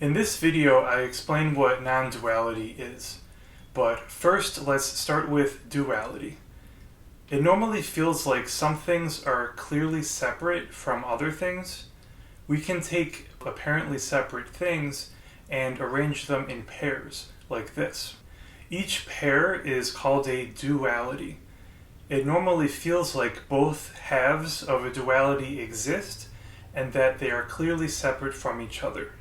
In this video, I explain what non-duality is. But first, let's start with duality. It normally feels like some things are clearly separate from other things. We can take apparently separate things and arrange them in pairs, like this. Each pair is called a duality. It normally feels like both halves of a duality exist and that they are clearly separate from each other.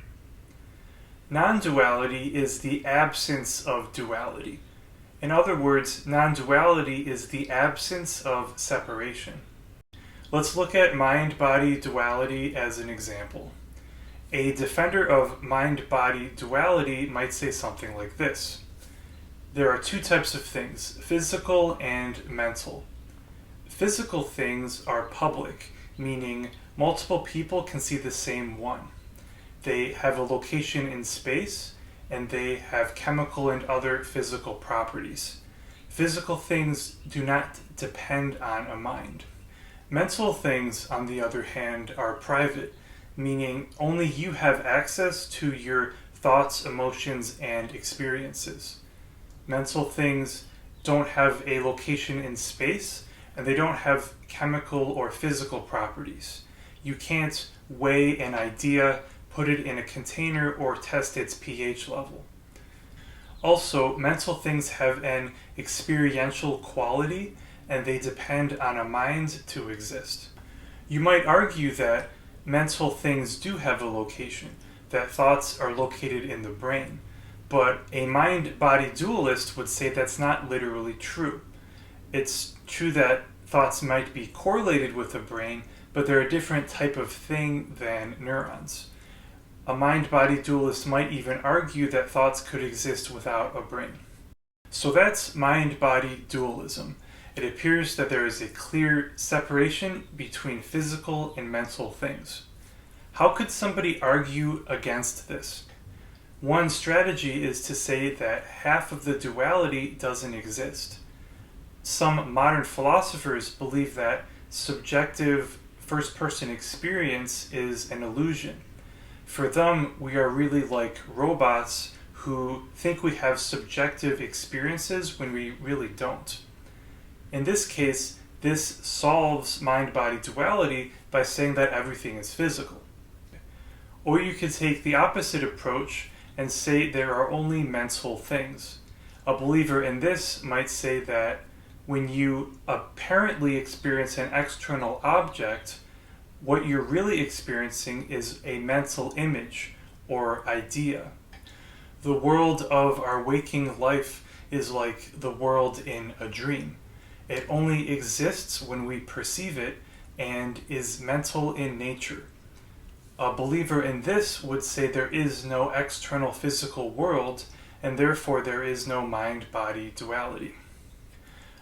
Non-duality is the absence of duality. In other words, non-duality is the absence of separation. Let's look at mind-body duality as an example. A defender of mind-body duality might say something like this. There are two types of things, physical and mental. Physical things are public, meaning multiple people can see the same one. They have a location in space, and they have chemical and other physical properties. Physical things do not depend on a mind. Mental things, on the other hand, are private, meaning only you have access to your thoughts, emotions, and experiences. Mental things don't have a location in space, and they don't have chemical or physical properties. You can't weigh an idea, put it in a container, or test its pH level. Also, mental things have an experiential quality, and they depend on a mind to exist. You might argue that mental things do have a location, that thoughts are located in the brain, but a mind-body dualist would say that's not literally true. It's true that thoughts might be correlated with the brain, but they're a different type of thing than neurons. A mind-body dualist might even argue that thoughts could exist without a brain. So that's mind-body dualism. It appears that there is a clear separation between physical and mental things. How could somebody argue against this? One strategy is to say that half of the duality doesn't exist. Some modern philosophers believe that subjective first-person experience is an illusion. For them, we are really like robots who think we have subjective experiences when we really don't. In this case, this solves mind-body duality by saying that everything is physical. Or you could take the opposite approach and say there are only mental things. A believer in this might say that when you apparently experience an external object, what you're really experiencing is a mental image or idea. The world of our waking life is like the world in a dream. It only exists when we perceive it and is mental in nature. A believer in this would say there is no external physical world, and therefore there is no mind-body duality.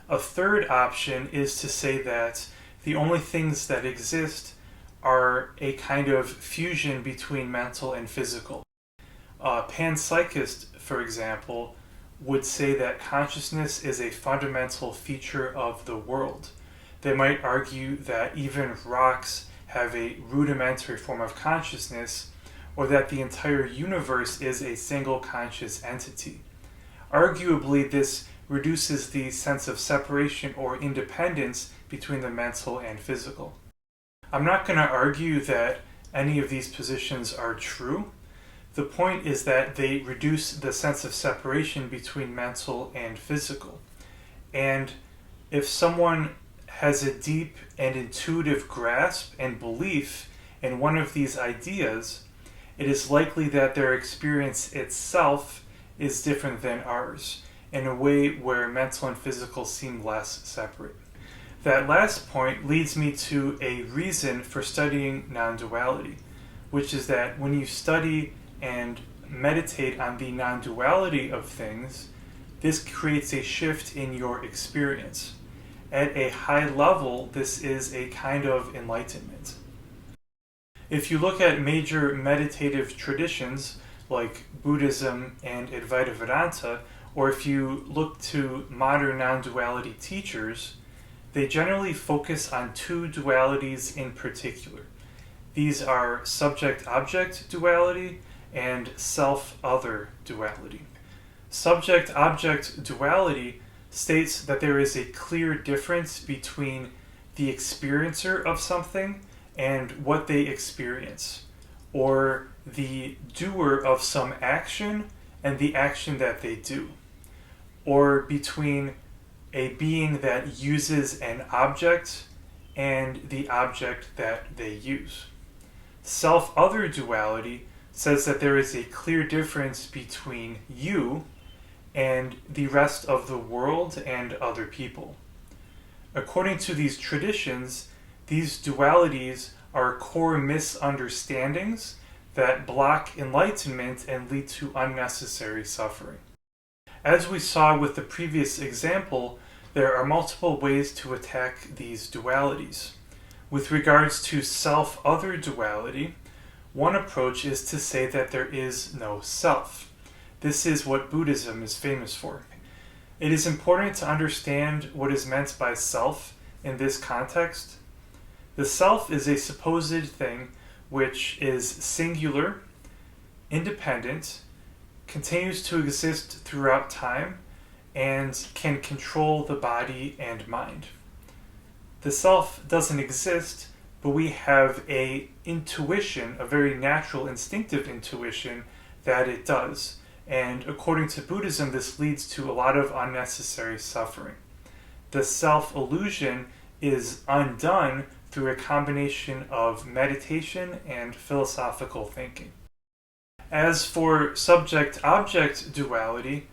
A third option is to say that the only things that exist are a kind of fusion between mental and physical. A panpsychist, for example, would say that consciousness is a fundamental feature of the world. They might argue that even rocks have a rudimentary form of consciousness, or that the entire universe is a single conscious entity. Arguably, this reduces the sense of separation or independence between the mental and physical. I'm not going to argue that any of these positions are true. The point is that they reduce the sense of separation between mental and physical. And if someone has a deep and intuitive grasp and belief in one of these ideas, it is likely that their experience itself is different than ours, in a way where mental and physical seem less separate. That last point leads me to a reason for studying non-duality, which is that when you study and meditate on the non-duality of things, this creates a shift in your experience. At a high level, this is a kind of enlightenment. If you look at major meditative traditions like Buddhism and Advaita Vedanta, or if you look to modern non-duality teachers, they generally focus on two dualities in particular. These are subject-object duality and self-other duality. Subject-object duality states that there is a clear difference between the experiencer of something and what they experience, or the doer of some action and the action that they do, or between a being that uses an object and the object that they use. Self-other duality says that there is a clear difference between you and the rest of the world and other people. According to these traditions, these dualities are core misunderstandings that block enlightenment and lead to unnecessary suffering. As we saw with the previous example, there are multiple ways to attack these dualities. With regards to self-other duality, one approach is to say that there is no self. This is what Buddhism is famous for. It is important to understand what is meant by self in this context. The self is a supposed thing which is singular, independent, continues to exist throughout time, and can control the body and mind. The self doesn't exist, but we have a intuition, a very natural, instinctive intuition that it does. And according to Buddhism, this leads to a lot of unnecessary suffering. The self-illusion is undone through a combination of meditation and philosophical thinking. As for subject-object duality,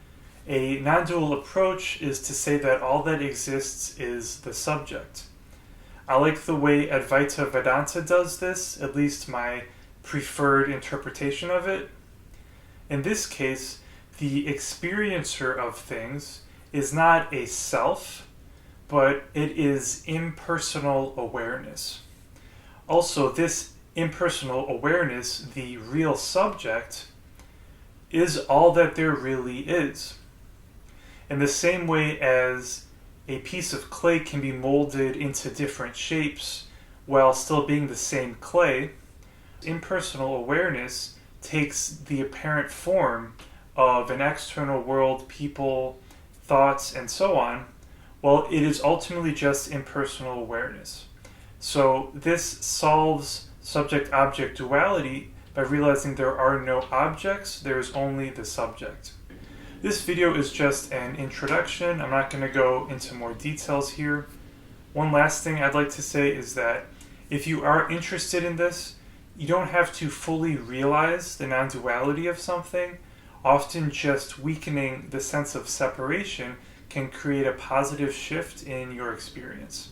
a non-dual approach is to say that all that exists is the subject. I like the way Advaita Vedanta does this, at least my preferred interpretation of it. In this case, the experiencer of things is not a self, but it is impersonal awareness. Also, this impersonal awareness, the real subject, is all that there really is. In the same way as a piece of clay can be molded into different shapes while still being the same clay, impersonal awareness takes the apparent form of an external world, people, thoughts, and so on, while it is ultimately just impersonal awareness. So this solves subject-object duality by realizing there are no objects, there is only the subject. This video is just an introduction. I'm not going to go into more details here. One last thing I'd like to say is that if you are interested in this, you don't have to fully realize the non-duality of something. Often just weakening the sense of separation can create a positive shift in your experience.